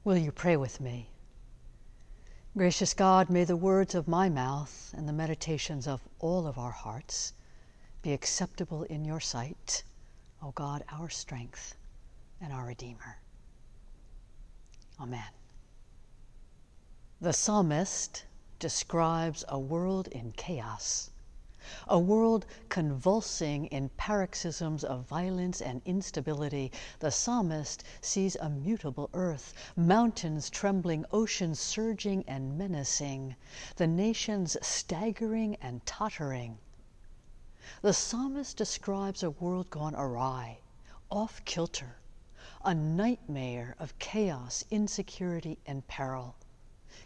Will you pray with me? Gracious God, may the words of my mouth and the meditations of all of our hearts be acceptable in your sight, O God, our strength and our Redeemer. Amen. The psalmist describes a world in chaos, a world convulsing in paroxysms of violence and instability. The psalmist sees a mutable earth, mountains trembling, oceans surging and menacing, the nations staggering and tottering. The psalmist describes a world gone awry, off kilter, a nightmare of chaos, insecurity, and peril.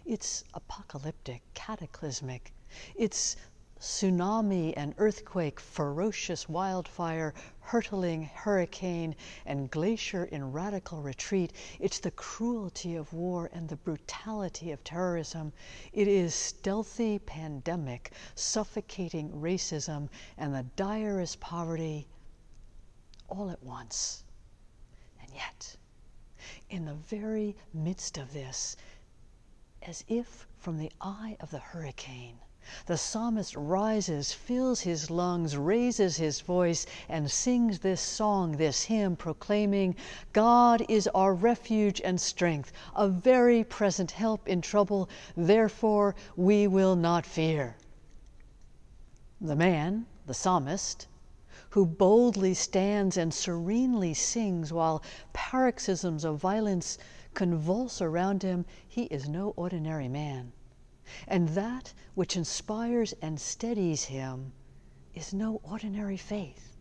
It's apocalyptic, cataclysmic. It's tsunami and earthquake, ferocious wildfire, hurtling hurricane, and glacier in radical retreat. It's the cruelty of war and the brutality of terrorism. It is stealthy pandemic, suffocating racism, and the direst poverty all at once. And yet, in the very midst of this, as if from the eye of the hurricane, the psalmist rises, fills his lungs, raises his voice, and sings this song, this hymn, proclaiming, God is our refuge and strength, a very present help in trouble, therefore we will not fear. The man, the psalmist, who boldly stands and serenely sings while paroxysms of violence convulse around him, he is no ordinary man. And that which inspires and steadies him is no ordinary faith.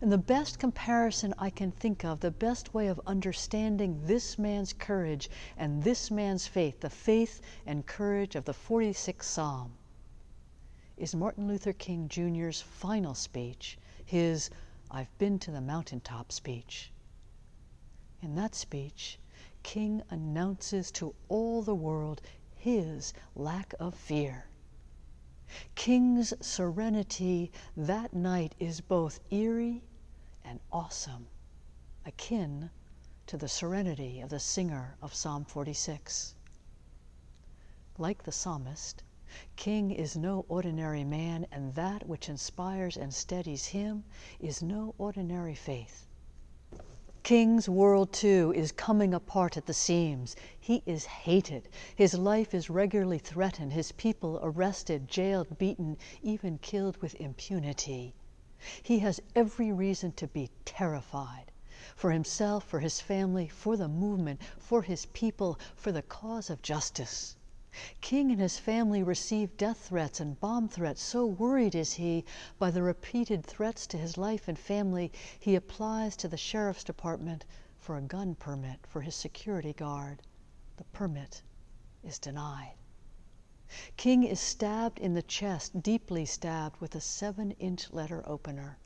And the best comparison I can think of, the best way of understanding this man's courage and this man's faith, the faith and courage of the 46th Psalm, is Martin Luther King Jr.'s final speech, his I've been to the mountaintop speech. In that speech, King announces to all the world his lack of fear. King's serenity that night is both eerie and awesome, akin to the serenity of the singer of Psalm 46. Like the psalmist, King is no ordinary man, and that which inspires and steadies him is no ordinary faith. King's world, too, is coming apart at the seams. He is hated. His life is regularly threatened. His people arrested, jailed, beaten, even killed with impunity. He has every reason to be terrified for himself, for his family, for the movement, for his people, for the cause of justice. King and his family receive death threats and bomb threats. So worried is he by the repeated threats to his life and family, he applies to the sheriff's department for a gun permit for his security guard. The permit is denied. King is stabbed in the chest, deeply stabbed, with a 7-inch letter opener.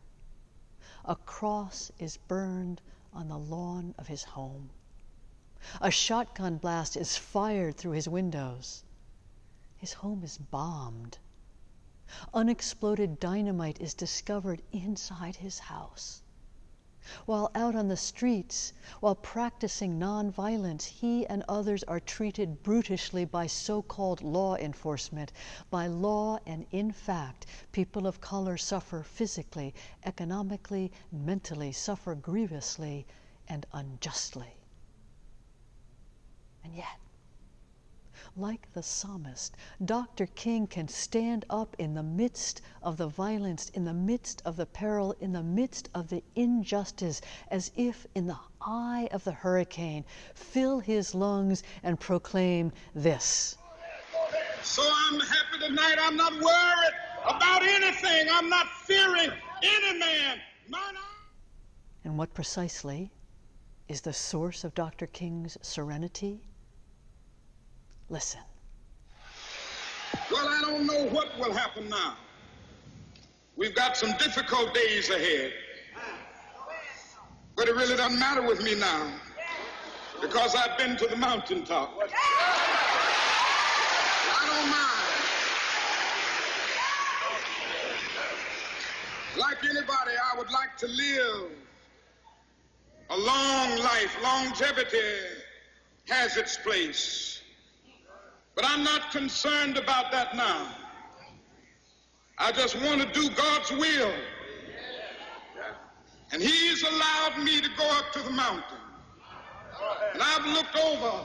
A cross is burned on the lawn of his home. A shotgun blast is fired through his windows. His home is bombed. Unexploded dynamite is discovered inside his house. While out on the streets, while practicing nonviolence, he and others are treated brutishly by so-called law enforcement. By law and in fact, people of color suffer physically, economically, mentally, suffer grievously and unjustly. And yet, like the psalmist, Dr. King can stand up in the midst of the violence, in the midst of the peril, in the midst of the injustice, as if in the eye of the hurricane, fill his lungs and proclaim this. So I'm happy tonight. I'm not worried about anything. I'm not fearing any man. And what precisely is the source of Dr. King's serenity? Listen. Well, I don't know what will happen now. We've got some difficult days ahead. But it really doesn't matter with me now, because I've been to the mountaintop. I don't mind. Like anybody, I would like to live a long life, longevity, has its place. But I'm not concerned about that now. I just want to do God's will. And He's allowed me to go up to the mountain. And I've looked over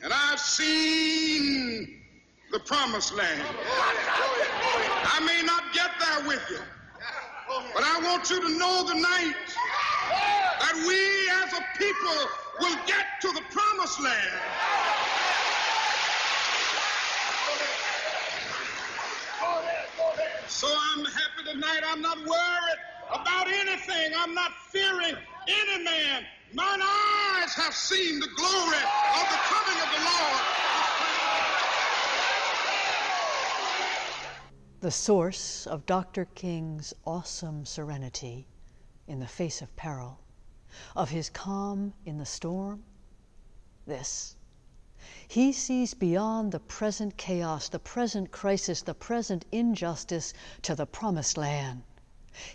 and I've seen the promised land. I may not get there with you, but I want you to know tonight that we as a people will get to the promised land. So I'm happy tonight. I'm not worried about anything. I'm not fearing any man. Mine eyes have seen the glory of the coming of the Lord. The source of Dr. King's awesome serenity in the face of peril, of his calm in the storm, this: he sees beyond the present chaos, the present crisis, the present injustice to the promised land.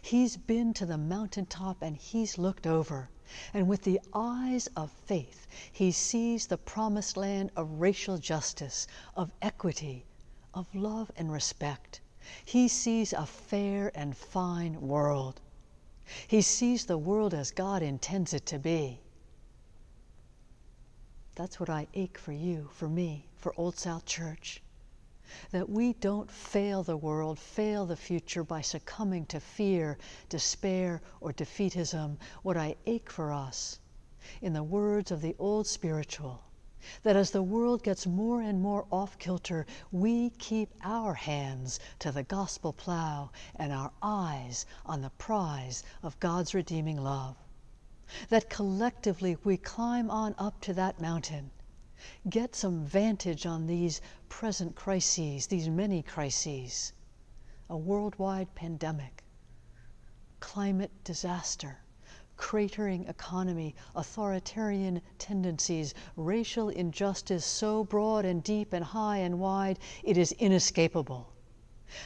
He's been to the mountaintop and he's looked over, and with the eyes of faith, he sees the promised land of racial justice, of equity, of love and respect. He sees a fair and fine world. He sees the world as God intends it to be. That's what I ache for you, for me, for Old South Church. That we don't fail the world, fail the future by succumbing to fear, despair, or defeatism. What I ache for us, in the words of the old spiritual, that as the world gets more and more off-kilter, we keep our hands to the gospel plow and our eyes on the prize of God's redeeming love. That collectively we climb on up to that mountain, get some vantage on these present crises, these many crises: a worldwide pandemic, climate disaster, cratering economy, authoritarian tendencies, racial injustice so broad and deep and high and wide it is inescapable.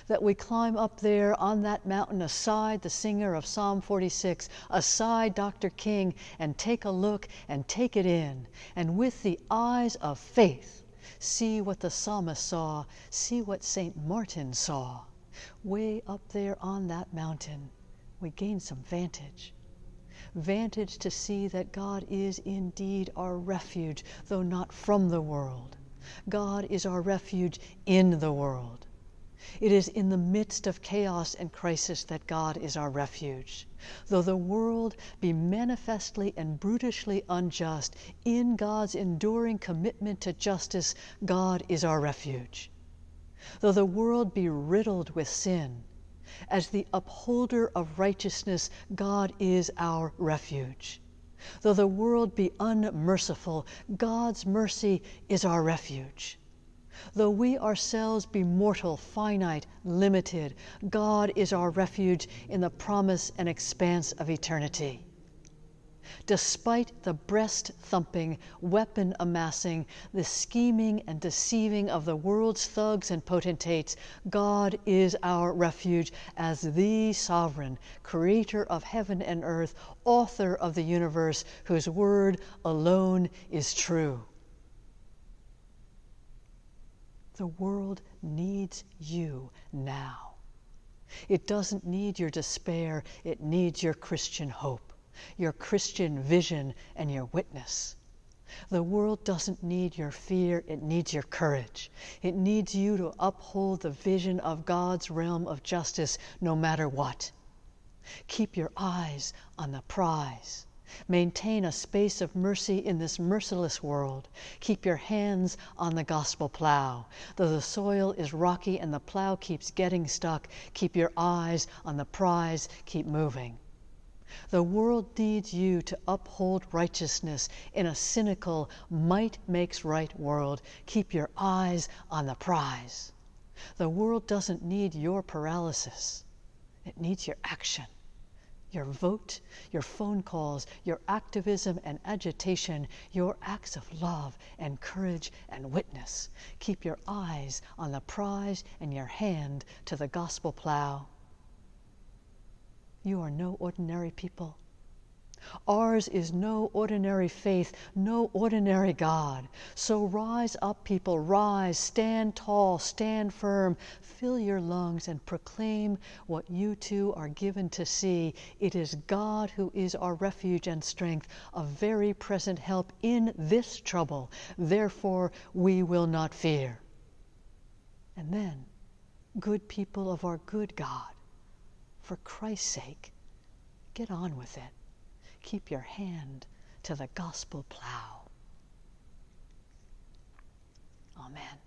That we climb up there on that mountain aside the singer of Psalm 46, aside Dr. King, and take a look and take it in, and with the eyes of faith see what the psalmist saw, see what St. Martin saw. Way up there on that mountain, we gain some vantage. Vantage to see that God is indeed our refuge, though not from the world. God is our refuge in the world. It is in the midst of chaos and crisis that God is our refuge. Though the world be manifestly and brutishly unjust, in God's enduring commitment to justice, God is our refuge. Though the world be riddled with sin, as the upholder of righteousness, God is our refuge. Though the world be unmerciful, God's mercy is our refuge. Though we ourselves be mortal, finite, limited, God is our refuge in the promise and expanse of eternity. Despite the breast-thumping, weapon-amassing, the scheming and deceiving of the world's thugs and potentates, God is our refuge as the sovereign, creator of heaven and earth, author of the universe, whose word alone is true. The world needs you now. It doesn't need your despair, it needs your Christian hope, your Christian vision, and your witness. The world doesn't need your fear, it needs your courage. It needs you to uphold the vision of God's realm of justice no matter what. Keep your eyes on the prize. Maintain a space of mercy in this merciless world. Keep your hands on the gospel plow. Though the soil is rocky and the plow keeps getting stuck, keep your eyes on the prize, keep moving. The world needs you to uphold righteousness in a cynical, might makes right world. Keep your eyes on the prize. The world doesn't need your paralysis. It needs your action. Your vote, your phone calls, your activism and agitation, your acts of love and courage and witness. Keep your eyes on the prize and your hand to the gospel plow. You are no ordinary people. Ours is no ordinary faith, no ordinary God. So rise up, people, rise, stand tall, stand firm, fill your lungs and proclaim what you too are given to see. It is God who is our refuge and strength, a very present help in this trouble. Therefore we will not fear. And then, good people of our good God, for Christ's sake, get on with it. Keep your hand to the gospel plow. Amen.